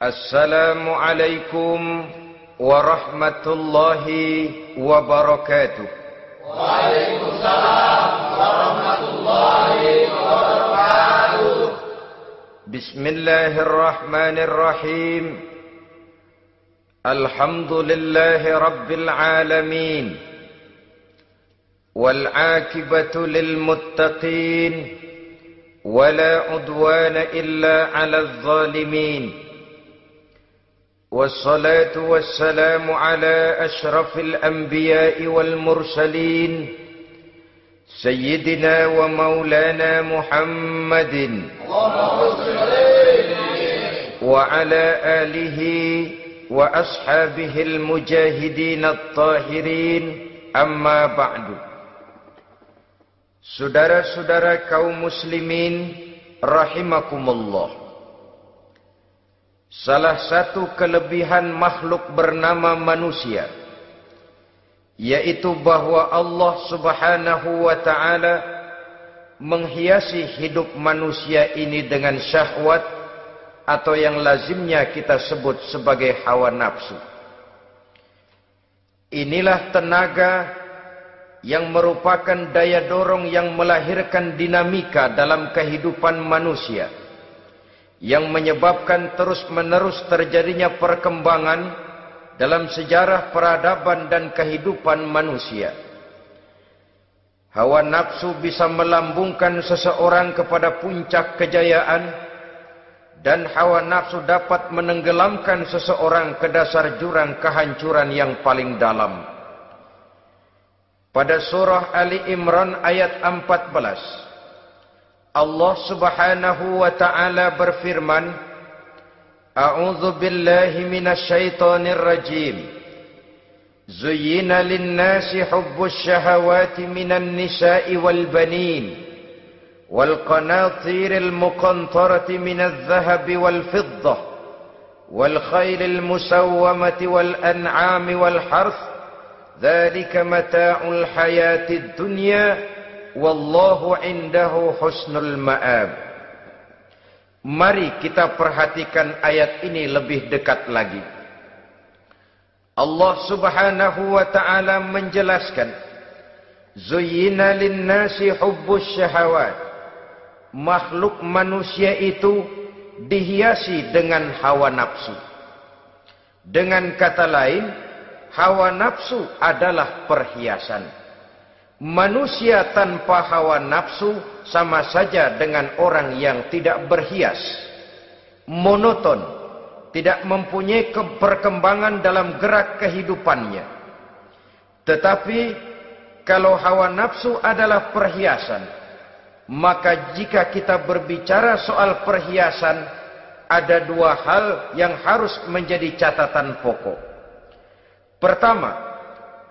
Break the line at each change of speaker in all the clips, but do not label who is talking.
Assalamualaikum warahmatullahi wabarakatuh.
Waalaikumsalam warahmatullahi wabarakatuh.
Bismillahirrahmanirrahim. Alhamdulillahi rabbil alamin. Wal aqibatu lil muttaqin. Wala udwana illa 'alal zalimin. والصلاة والسلام على أشرف الأنبياء والمرسلين سيدنا ومولانا محمد وعلى آله وأصحابه المجاهدين الطاهرين أما بعد. Saudara-saudara kaum muslimin rahimakumullah. Salah satu kelebihan makhluk bernama manusia, yaitu bahwa Allah subhanahu wa ta'ala menghiasi hidup manusia ini dengan syahwat atau yang lazimnya kita sebut sebagai hawa nafsu. Inilah tenaga yang merupakan daya dorong yang melahirkan dinamika dalam kehidupan manusia, yang menyebabkan terus-menerus terjadinya perkembangan dalam sejarah peradaban dan kehidupan manusia. Hawa nafsu bisa melambungkan seseorang kepada puncak kejayaan, dan hawa nafsu dapat menenggelamkan seseorang ke dasar jurang kehancuran yang paling dalam. Pada surah Ali Imran ayat 14, Allah subhanahu wa ta'ala berfirman, A'udzu billahi minasy syaithanir rajim. Zuyyina lin-nasi hubbus syahawati minan nisa'i wal banin wal qanatiril muqantarati minadh dhahabi wal fiddah wal khaylil musawwamati wal an'ami wal harth. Dzalika mata'ul hayatid dunya. Wallahu indahu husnul ma'ab. Mari kita perhatikan ayat ini lebih dekat lagi. Allah subhanahu wa ta'ala menjelaskan, Zuyyina linnasi hubbus syahawat. Makhluk manusia itu dihiasi dengan hawa nafsu. Dengan kata lain, hawa nafsu adalah perhiasan. Manusia tanpa hawa nafsu sama saja dengan orang yang tidak berhias, monoton, tidak mempunyai perkembangan dalam gerak kehidupannya. Tetapi kalau hawa nafsu adalah perhiasan, maka jika kita berbicara soal perhiasan, ada dua hal yang harus menjadi catatan pokok. Pertama,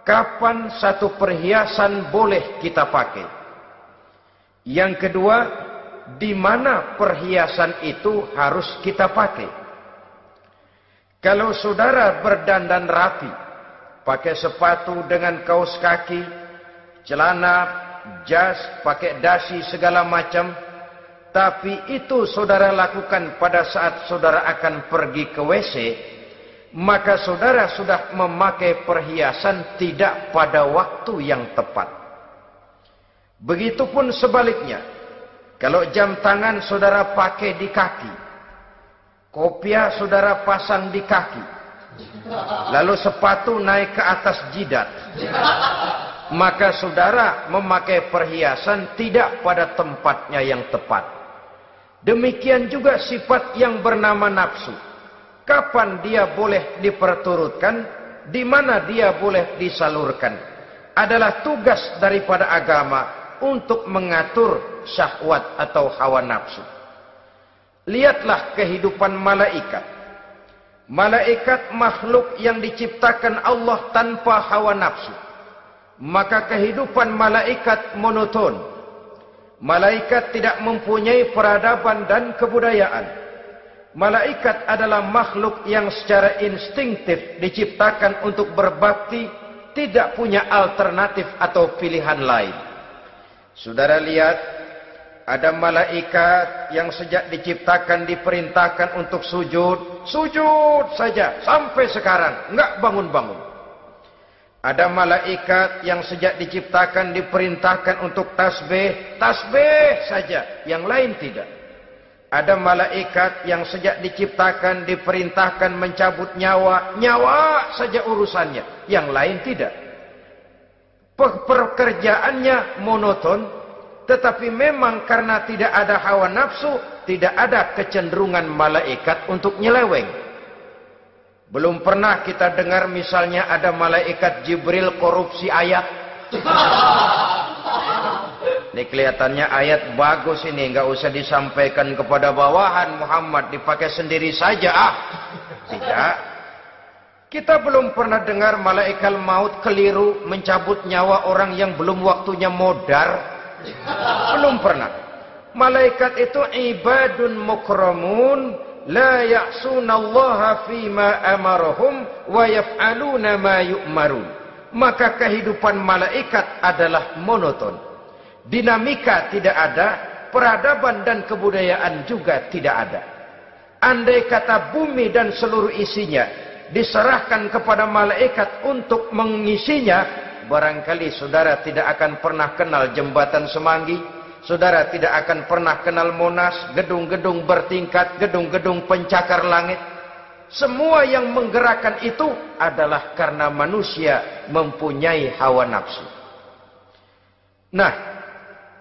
kapan satu perhiasan boleh kita pakai? Yang kedua, di mana perhiasan itu harus kita pakai? Kalau saudara berdandan rapi, pakai sepatu dengan kaos kaki, celana, jas, pakai dasi segala macam, tapi itu saudara lakukan pada saat saudara akan pergi ke WC, maka saudara sudah memakai perhiasan tidak pada waktu yang tepat. Begitupun sebaliknya, kalau jam tangan saudara pakai di kaki, kopiah saudara pasang di kaki, lalu sepatu naik ke atas jidat, maka saudara memakai perhiasan tidak pada tempatnya yang tepat. Demikian juga sifat yang bernama nafsu. Kapan dia boleh diperturutkan, di mana dia boleh disalurkan, adalah tugas daripada agama untuk mengatur syahwat atau hawa nafsu. Lihatlah kehidupan malaikat. Malaikat makhluk yang diciptakan Allah tanpa hawa nafsu. Maka kehidupan malaikat monoton. Malaikat tidak mempunyai peradaban dan kebudayaan. Malaikat adalah makhluk yang secara instinktif diciptakan untuk berbakti, tidak punya alternatif atau pilihan lain. Saudara lihat, Ada malaikat yang sejak diciptakan diperintahkan untuk sujud, sujud saja sampai sekarang, enggak bangun-bangun. Ada malaikat yang sejak diciptakan diperintahkan untuk tasbih, tasbih saja, yang lain tidak. Ada malaikat yang sejak diciptakan diperintahkan mencabut nyawa, nyawa saja urusannya, yang lain tidak. Pekerjaannya monoton. Tetapi memang karena tidak ada hawa nafsu, tidak ada kecenderungan malaikat untuk nyeleweng. Belum pernah kita dengar misalnya ada malaikat Jibril korupsi ayat. Ini kelihatannya ayat bagus ini, nggak usah disampaikan kepada bawahan Muhammad, dipakai sendiri saja. Tidak. Kita belum pernah dengar malaikat maut keliru mencabut nyawa orang yang belum waktunya modar. Belum pernah. Malaikat itu ibadun mukramun la ya'sunallaha fima amarahum wa yaf'aluna ma yu'marun. Maka kehidupan malaikat adalah monoton. Dinamika tidak ada, peradaban dan kebudayaan juga tidak ada. Andai kata bumi dan seluruh isinya diserahkan kepada malaikat untuk mengisinya, barangkali saudara tidak akan pernah kenal jembatan Semanggi, saudara tidak akan pernah kenal Monas, gedung-gedung bertingkat, gedung-gedung pencakar langit. Semua yang menggerakkan itu adalah karena manusia mempunyai hawa nafsu. Nah,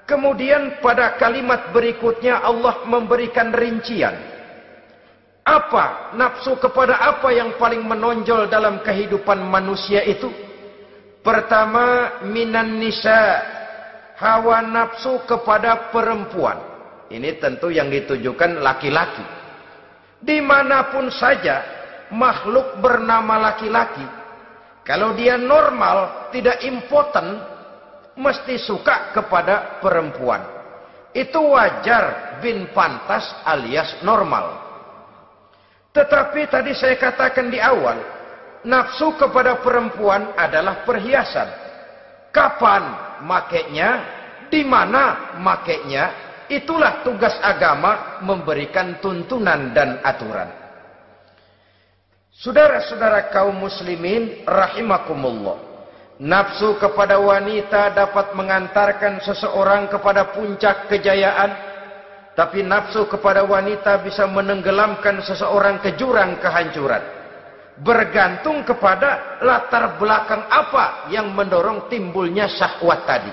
kemudian pada kalimat berikutnya Allah memberikan rincian. Apa nafsu kepada apa yang paling menonjol dalam kehidupan manusia itu? Pertama, minan nisa, hawa nafsu kepada perempuan. Ini tentu yang ditujukan laki-laki. Dimanapun saja makhluk bernama laki-laki, kalau dia normal, tidak impoten, mesti suka kepada perempuan. Itu wajar, bin pantas alias normal. Tetapi tadi saya katakan di awal, nafsu kepada perempuan adalah perhiasan. Kapan makainya, di mana makainya, itulah tugas agama memberikan tuntunan dan aturan. Saudara-saudara kaum muslimin rahimakumullah, nafsu kepada wanita dapat mengantarkan seseorang kepada puncak kejayaan, tapi nafsu kepada wanita bisa menenggelamkan seseorang ke jurang kehancuran. Bergantung kepada latar belakang apa yang mendorong timbulnya syahwat tadi.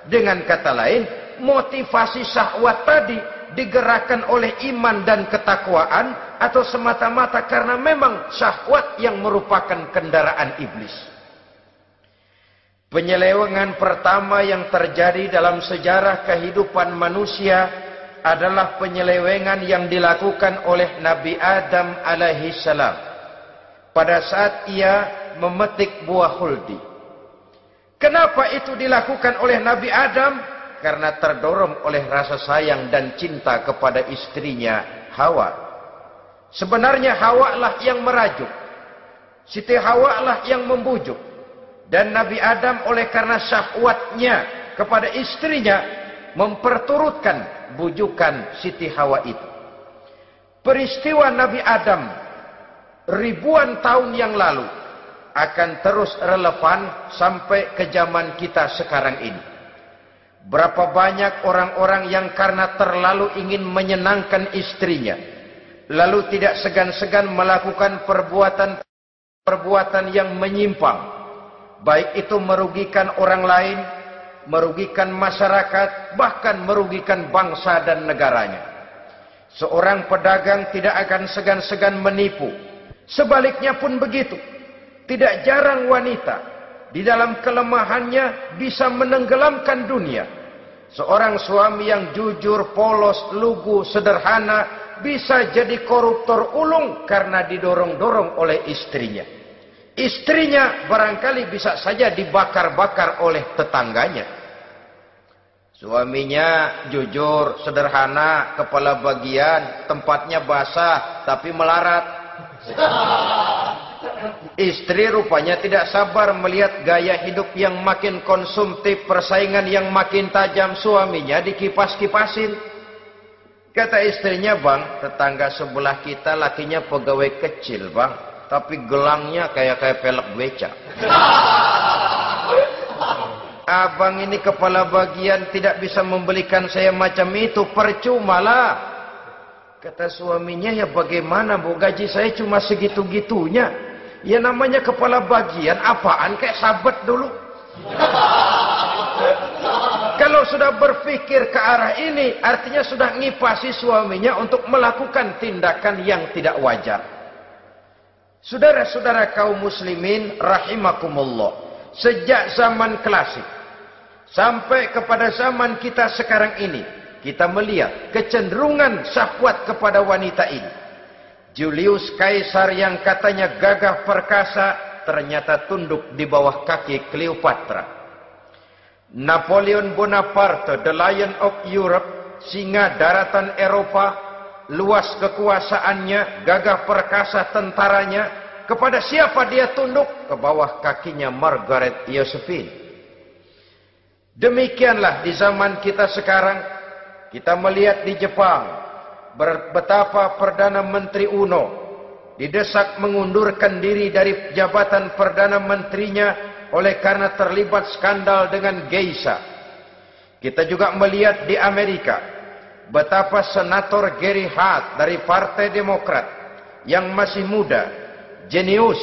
Dengan kata lain, motivasi syahwat tadi digerakkan oleh iman dan ketakwaan, atau semata-mata karena memang syahwat yang merupakan kendaraan iblis. Penyelewengan pertama yang terjadi dalam sejarah kehidupan manusia adalah penyelewengan yang dilakukan oleh Nabi Adam alaihissalam pada saat ia memetik buah khuldi. Kenapa itu dilakukan oleh Nabi Adam? Karena terdorong oleh rasa sayang dan cinta kepada istrinya Hawa. Sebenarnya Hawa lah yang merajuk, Siti Hawa lah yang membujuk, dan Nabi Adam oleh karena syahwatnya kepada istrinya memperturutkan bujukan Siti Hawa itu. Peristiwa Nabi Adam ribuan tahun yang lalu akan terus relevan sampai ke zaman kita sekarang ini. Berapa banyak orang-orang yang karena terlalu ingin menyenangkan istrinya, lalu tidak segan-segan melakukan perbuatan yang menyimpang, baik itu merugikan orang lain, merugikan masyarakat, bahkan merugikan bangsa dan negaranya. Seorang pedagang tidak akan segan-segan menipu. Sebaliknya pun begitu. Tidak jarang wanita di dalam kelemahannya bisa menenggelamkan dunia. Seorang suami yang jujur, polos, lugu, sederhana bisa jadi koruptor ulung karena didorong-dorong oleh istrinya. Istrinya barangkali bisa saja dibakar-bakar oleh tetangganya. Suaminya jujur, sederhana, kepala bagian, tempatnya basah tapi melarat. Istri rupanya tidak sabar melihat gaya hidup yang makin konsumtif, persaingan yang makin tajam. Suaminya dikipas-kipasin. Kata istrinya, bang, tetangga sebelah kita lakinya pegawai kecil, bang, tapi gelangnya kayak pelek beca. Abang ini kepala bagian tidak bisa membelikan saya macam itu, percuma lah. Kata suaminya, ya bagaimana bu, gaji saya cuma segitu-gitunya. Ya namanya kepala bagian, apaan, kayak sabet dulu. Kalau sudah berpikir ke arah ini, artinya sudah ngipasi suaminya untuk melakukan tindakan yang tidak wajar. Saudara-saudara kaum muslimin rahimakumullah, sejak zaman klasik sampai kepada zaman kita sekarang ini, kita melihat kecenderungan syahwat kepada wanita ini. Julius Kaisar yang katanya gagah perkasa, ternyata tunduk di bawah kaki Cleopatra. Napoleon Bonaparte, the Lion of Europe, singa daratan Eropa, luas kekuasaannya, gagah perkasa tentaranya, kepada siapa dia tunduk? Ke bawah kakinya Margaret Josephine. Demikianlah di zaman kita sekarang, kita melihat di Jepang, betapa Perdana Menteri Uno didesak mengundurkan diri dari jabatan Perdana Menterinya oleh karena terlibat skandal dengan geisha. Kita juga melihat di Amerika betapa Senator Gary Hart dari Partai Demokrat yang masih muda, jenius,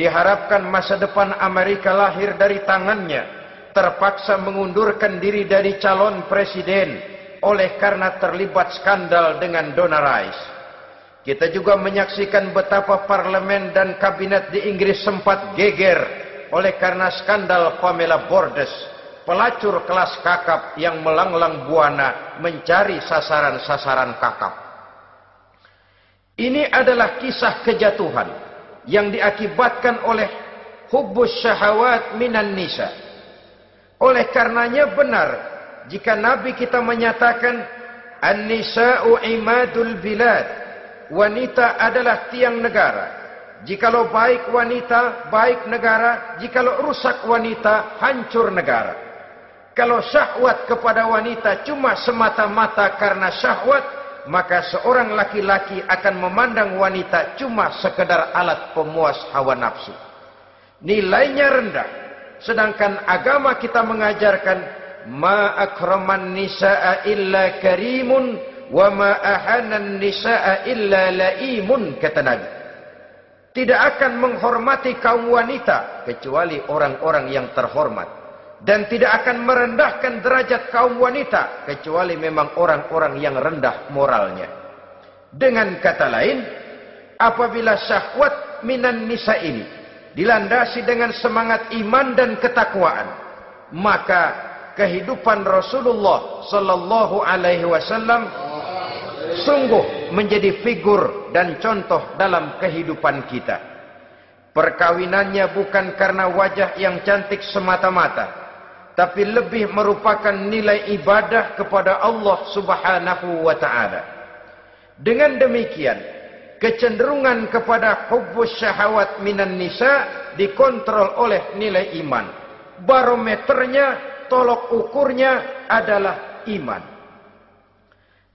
diharapkan masa depan Amerika lahir dari tangannya, terpaksa mengundurkan diri dari calon presiden oleh karena terlibat skandal dengan Donna Rice. Kita juga menyaksikan betapa parlemen dan kabinet di Inggris sempat geger oleh karena skandal Pamela Bordes, pelacur kelas kakap yang melanglang buana mencari sasaran-sasaran kakap. Ini adalah kisah kejatuhan yang diakibatkan oleh hubbus syahawat minan nisa. Oleh karenanya benar jika Nabi kita menyatakan an-nisa'u imadul bilad, wanita adalah tiang negara. Jikalau baik wanita, baik negara. Jikalau rusak wanita, hancur negara. Kalau syahwat kepada wanita cuma semata-mata karena syahwat, maka seorang laki-laki akan memandang wanita cuma sekedar alat pemuas hawa nafsu. Nilainya rendah. Sedangkan agama kita mengajarkan ma akraman nisaa illa karimun wa ma ahanan nisaa illa laimun, kata Nabi. Tidak akan menghormati kaum wanita kecuali orang-orang yang terhormat, dan tidak akan merendahkan derajat kaum wanita kecuali memang orang-orang yang rendah moralnya. Dengan kata lain, apabila syahwat minan nisa ini dilandasi dengan semangat iman dan ketakwaan, maka kehidupan Rasulullah sallallahu alaihi wasallam sungguh menjadi figur dan contoh dalam kehidupan kita. Perkawinannya bukan karena wajah yang cantik semata-mata, tapi lebih merupakan nilai ibadah kepada Allah Subhanahu wa taala. Dengan demikian, kecenderungan kepada hubbus syahawat minan nisa dikontrol oleh nilai iman. Barometernya, tolok ukurnya adalah iman.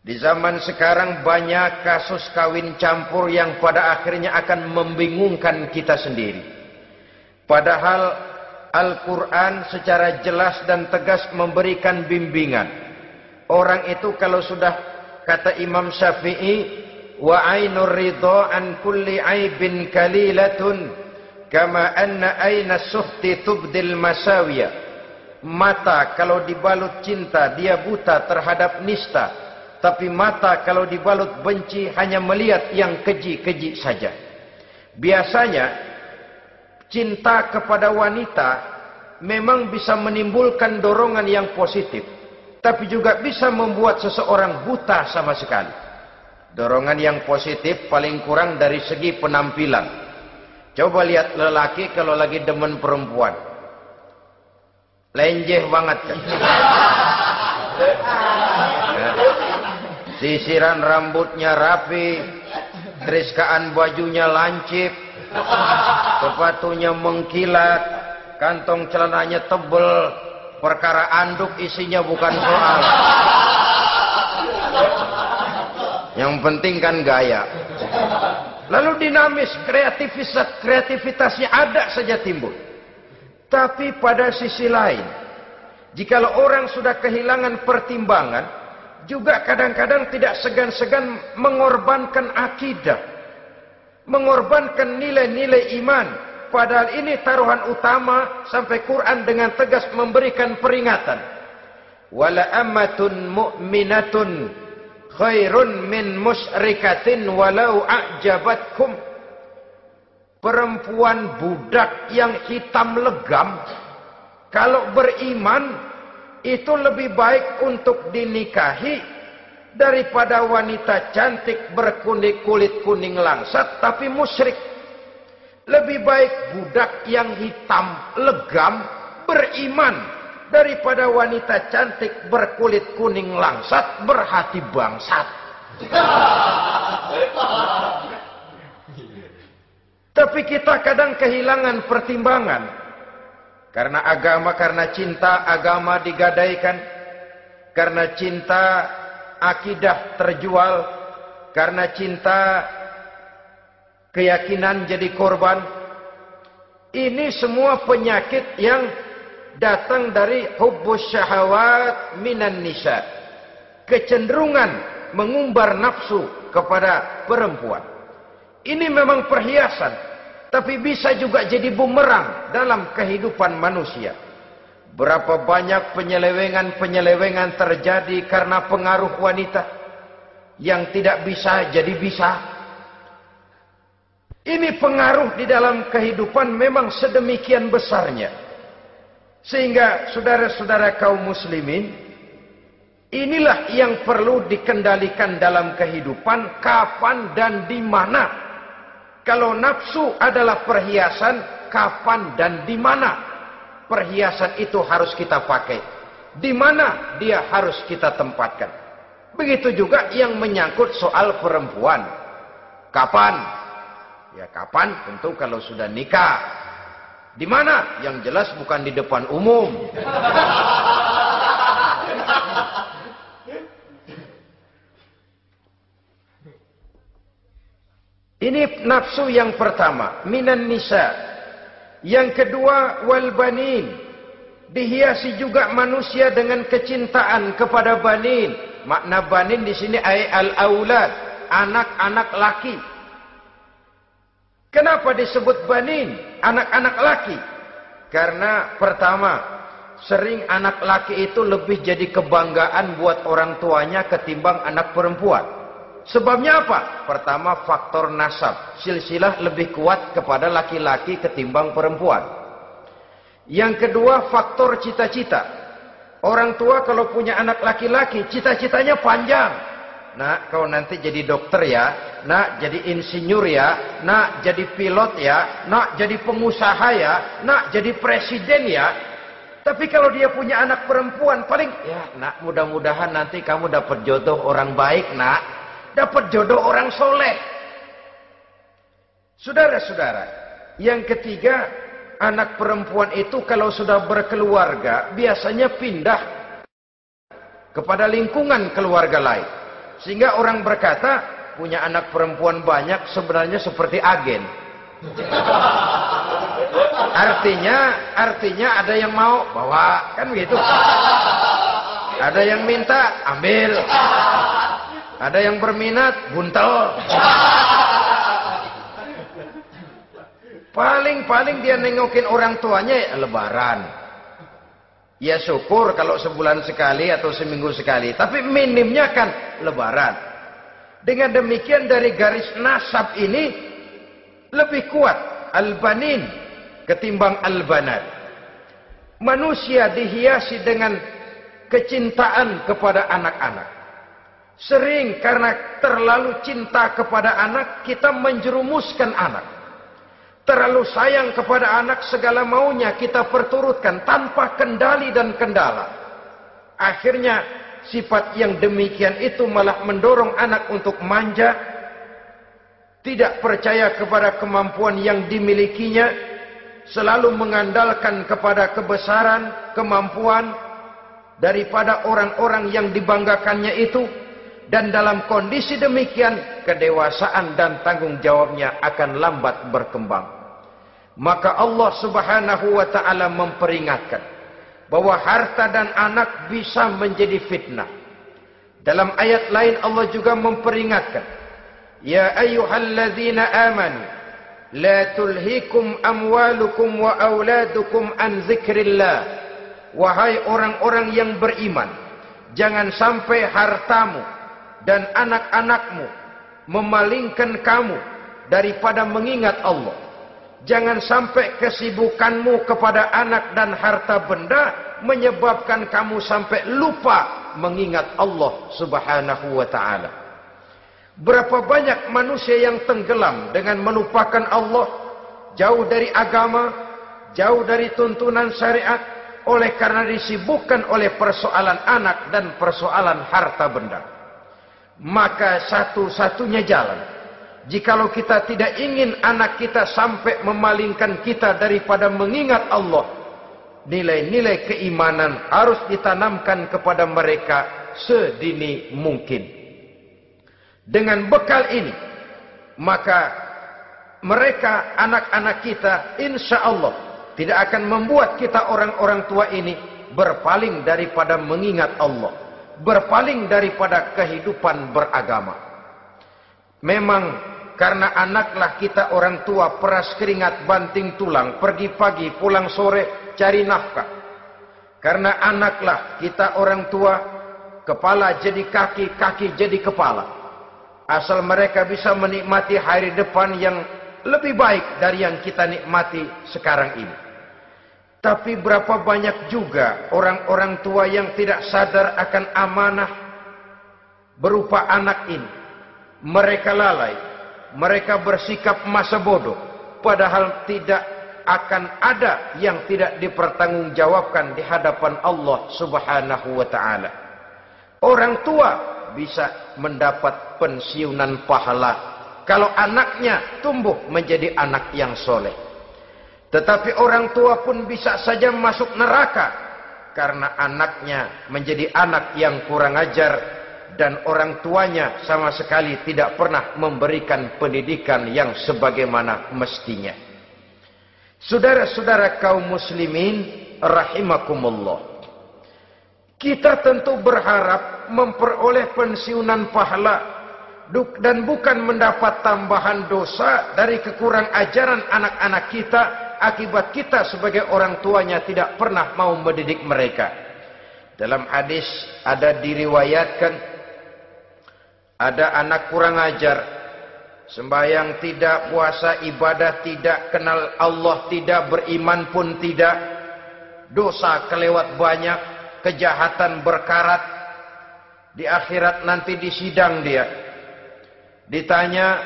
Di zaman sekarang banyak kasus kawin campur yang pada akhirnya akan membingungkan kita sendiri. Padahal Al-Quran secara jelas dan tegas memberikan bimbingan. Orang itu kalau sudah, kata Imam Syafi'i, wa ainur ridha an kulli aibin kalilatun kama anna aina suhti tubdil masawiya. Mata kalau dibalut cinta dia buta terhadap nista, tapi mata kalau dibalut benci hanya melihat yang keji-keji saja. Biasanya cinta kepada wanita memang bisa menimbulkan dorongan yang positif, tapi juga bisa membuat seseorang buta sama sekali. Dorongan yang positif paling kurang dari segi penampilan. Coba lihat lelaki kalau lagi demen perempuan, lenjeh banget kan. Sisiran rambutnya rapi, teriskaan bajunya lancip, sepatunya mengkilat, kantong celananya tebel, perkara anduk isinya bukan soal. Yang penting kan gaya. Lalu dinamis, kreativitasnya ada saja timbul. Tapi pada sisi lain, jikalau orang sudah kehilangan pertimbangan, juga kadang-kadang tidak segan-segan mengorbankan akidah, mengorbankan nilai-nilai iman. Padahal ini taruhan utama, sampai Quran dengan tegas memberikan peringatan. Wala ammatun mu'minatun khairun min musyrikatin walau a'jabatkum. Perempuan budak yang hitam legam, kalau beriman, itu lebih baik untuk dinikahi daripada wanita cantik berkulit kuning langsat tapi musyrik. Lebih baik budak yang hitam legam beriman daripada wanita cantik berkulit kuning langsat berhati bangsat. Tapi kita kadang kehilangan pertimbangan. Karena agama, karena cinta agama digadaikan. Karena cinta akidah terjual. Karena cinta keyakinan jadi korban. Ini semua penyakit yang datang dari hubbus syahawat minan nisa. Kecenderungan mengumbar nafsu kepada perempuan. Ini memang perhiasan, tapi bisa juga jadi bumerang dalam kehidupan manusia. Berapa banyak penyelewengan terjadi karena pengaruh wanita yang tidak bisa jadi bisa. Ini pengaruh di dalam kehidupan memang sedemikian besarnya. Sehingga saudara-saudara kaum muslimin, inilah yang perlu dikendalikan dalam kehidupan, kapan dan di mana. Kalau nafsu adalah perhiasan, kapan dan di mana perhiasan itu harus kita pakai? Di mana dia harus kita tempatkan? Begitu juga yang menyangkut soal perempuan. Kapan? Ya kapan? Tentu kalau sudah nikah. Di mana? Yang jelas bukan di depan umum. Ini nafsu yang pertama, minan nisa. Yang kedua, wal banin. Dihiasi juga manusia dengan kecintaan kepada banin. Makna banin di sini al-aulad, anak-anak laki. Kenapa disebut banin, anak-anak laki? Karena pertama, sering anak laki itu lebih jadi kebanggaan buat orang tuanya ketimbang anak perempuan. Sebabnya apa? Pertama, faktor nasab. Silsilah lebih kuat kepada laki-laki ketimbang perempuan. Yang kedua, faktor cita-cita. Orang tua kalau punya anak laki-laki, cita-citanya panjang. Nak, kau nanti jadi dokter ya. Nak, jadi insinyur ya. Nak, jadi pilot ya. Nak, jadi pengusaha ya. Nak, jadi presiden ya. Tapi kalau dia punya anak perempuan, paling, ya nak, mudah-mudahan nanti kamu dapat jodoh orang baik, nak. Dapat jodoh orang soleh. Saudara-saudara, yang ketiga, anak perempuan itu kalau sudah berkeluarga, biasanya pindah kepada lingkungan keluarga lain. Sehingga orang berkata, punya anak perempuan banyak sebenarnya seperti agen. Artinya ada yang mau bawa, kan begitu. Ada yang minta, ambil. Ada yang berminat, buntel. Paling dia nengokin orang tuanya ya lebaran. Ya syukur kalau sebulan sekali atau seminggu sekali. Tapi minimnya kan lebaran. Dengan demikian dari garis nasab ini lebih kuat al-banin ketimbang al-banat. Manusia dihiasi dengan kecintaan kepada anak-anak. Sering karena terlalu cinta kepada anak, kita menjerumuskan anak. Terlalu sayang kepada anak, segala maunya kita perturutkan tanpa kendali dan kendala. Akhirnya sifat yang demikian itu malah mendorong anak untuk manja, tidak percaya kepada kemampuan yang dimilikinya, selalu mengandalkan kepada kebesaran, kemampuan daripada orang-orang yang dibanggakannya itu, dan dalam kondisi demikian kedewasaan dan tanggung jawabnya akan lambat berkembang. Maka Allah Subhanahu wa taala memperingatkan bahwa harta dan anak bisa menjadi fitnah. Dalam ayat lain Allah juga memperingatkan, ya ayyuhalladzina amanu la tulhikum amwalukum wa auladukum an dzikrillah. Wahai orang-orang yang beriman, jangan sampai hartamu dan anak-anakmu memalingkan kamu daripada mengingat Allah. Jangan sampai kesibukanmu kepada anak dan harta benda menyebabkan kamu sampai lupa mengingat Allah Subhanahu wa taala. Berapa banyak manusia yang tenggelam dengan melupakan Allah, jauh dari agama, jauh dari tuntunan syariat, oleh karena disibukkan oleh persoalan anak dan persoalan harta benda. Maka satu-satunya jalan, jikalau kita tidak ingin anak kita sampai memalingkan kita daripada mengingat Allah, nilai-nilai keimanan harus ditanamkan kepada mereka sedini mungkin. Dengan bekal ini, maka mereka, anak-anak kita, insya Allah tidak akan membuat kita orang-orang tua ini berpaling daripada mengingat Allah, berpaling daripada kehidupan beragama. Memang karena anaklah kita orang tua peras keringat banting tulang, pergi pagi pulang sore cari nafkah. Karena anaklah kita orang tua, kepala jadi kaki, kaki jadi kepala. Asal mereka bisa menikmati hari depan yang lebih baik dari yang kita nikmati sekarang ini. Tapi berapa banyak juga orang-orang tua yang tidak sadar akan amanah berupa anak ini. Mereka lalai, mereka bersikap masa bodoh, padahal tidak akan ada yang tidak dipertanggungjawabkan di hadapan Allah Subhanahu wa taala. Orang tua bisa mendapat pensiunan pahala kalau anaknya tumbuh menjadi anak yang soleh. Tetapi orang tua pun bisa saja masuk neraka karena anaknya menjadi anak yang kurang ajar dan orang tuanya sama sekali tidak pernah memberikan pendidikan yang sebagaimana mestinya. Saudara-saudara kaum muslimin rahimakumullah, kita tentu berharap memperoleh pensiunan pahala dan bukan mendapat tambahan dosa dari kekurang ajaran anak-anak kita akibat kita sebagai orang tuanya tidak pernah mau mendidik mereka. Dalam hadis ada diriwayatkan, ada anak kurang ajar, sembahyang tidak, puasa ibadah tidak, kenal Allah tidak, beriman pun tidak, dosa kelewat banyak, kejahatan berkarat. Di akhirat nanti disidang dia, ditanya,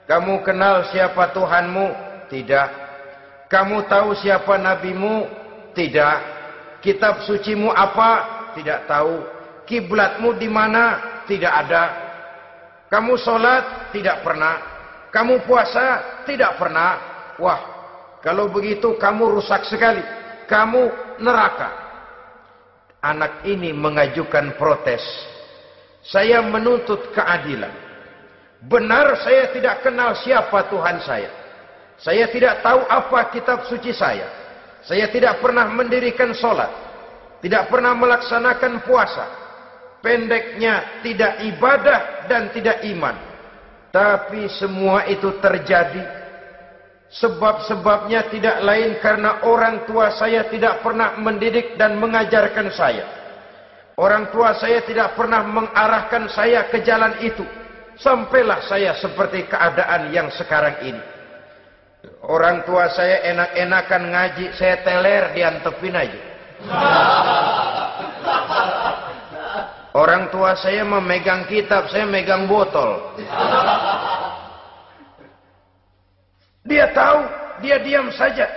kamu kenal siapa Tuhanmu? Tidak. Kamu tahu siapa nabimu? Tidak. Kitab sucimu apa? Tidak tahu. Kiblatmu di mana? Tidak ada. Kamu sholat? Tidak pernah. Kamu puasa? Tidak pernah. Wah, kalau begitu kamu rusak sekali. Kamu neraka. Anak ini mengajukan protes. Saya menuntut keadilan. Benar saya tidak kenal siapa Tuhan saya. Saya tidak tahu apa kitab suci saya. Saya tidak pernah mendirikan sholat. Tidak pernah melaksanakan puasa. Pendeknya tidak ibadah dan tidak iman. Tapi semua itu terjadi. Sebab-sebabnya tidak lain karena orang tua saya tidak pernah mendidik dan mengajarkan saya. Orang tua saya tidak pernah mengarahkan saya ke jalan itu. Sampailah saya seperti keadaan yang sekarang ini. Orang tua saya enak-enakan ngaji, saya teler diantepin aja. Orang tua saya memegang kitab, saya megang botol. Dia tahu, dia diam saja.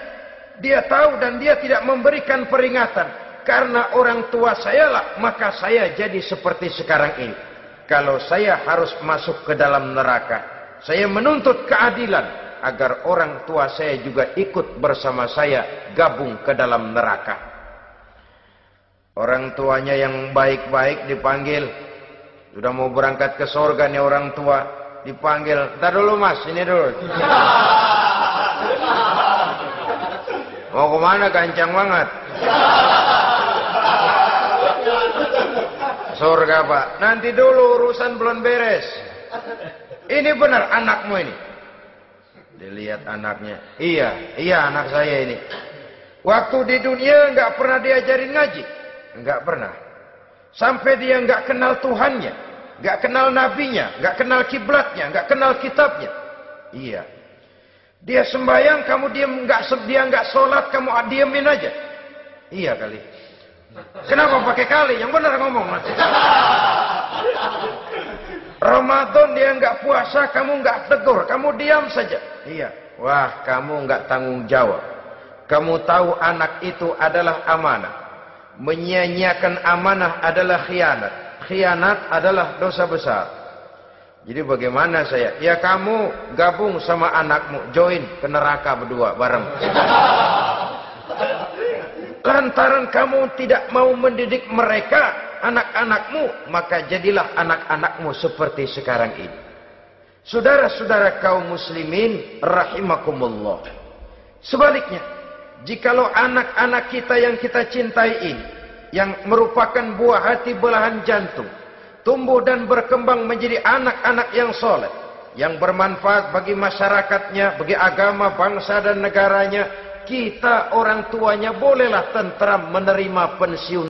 Dia tahu dan dia tidak memberikan peringatan. Karena orang tua saya lah, maka saya jadi seperti sekarang ini. Kalau saya harus masuk ke dalam neraka, Saya menuntut keadilan agar orang tua saya juga ikut bersama saya gabung ke dalam neraka. Orang tuanya yang baik-baik dipanggil. Sudah mau berangkat ke surga nih orang tua, dipanggil. Ntar dulu mas, ini dulu. Mau kemana, gancang banget? Surga pak. Nanti dulu, urusan belum beres. Ini benar anakmu ini. Dilihat anaknya. Iya anak saya ini. Waktu di dunia nggak pernah diajarin ngaji. Nggak pernah. Sampai dia nggak kenal Tuhannya. Nggak kenal nabinya. Nggak kenal kiblatnya. Nggak kenal kitabnya. Iya. Dia sembahyang, kamu dia nggak sholat, kamu diemin aja. Iya kali. Kenapa pakai kali? Yang benar ngomong. Ramadan dia nggak puasa, kamu nggak tegur, kamu diam saja. Iya. Wah, kamu nggak tanggung jawab. Kamu tahu anak itu adalah amanah. Menyia-nyiakan amanah adalah khianat. Khianat adalah dosa besar. Jadi bagaimana saya? Ya kamu gabung sama anakmu, join ke neraka berdua bareng. Lantaran kamu tidak mau mendidik mereka, anak-anakmu, maka jadilah anak-anakmu seperti sekarang ini. Saudara-saudara kaum muslimin rahimakumullah. Sebaliknya, jikalau anak-anak kita yang kita cintai ini, yang merupakan buah hati belahan jantung, tumbuh dan berkembang menjadi anak-anak yang soleh, yang bermanfaat bagi masyarakatnya, bagi agama, bangsa dan negaranya, kita orang tuanya bolehlah tentram menerima pensiun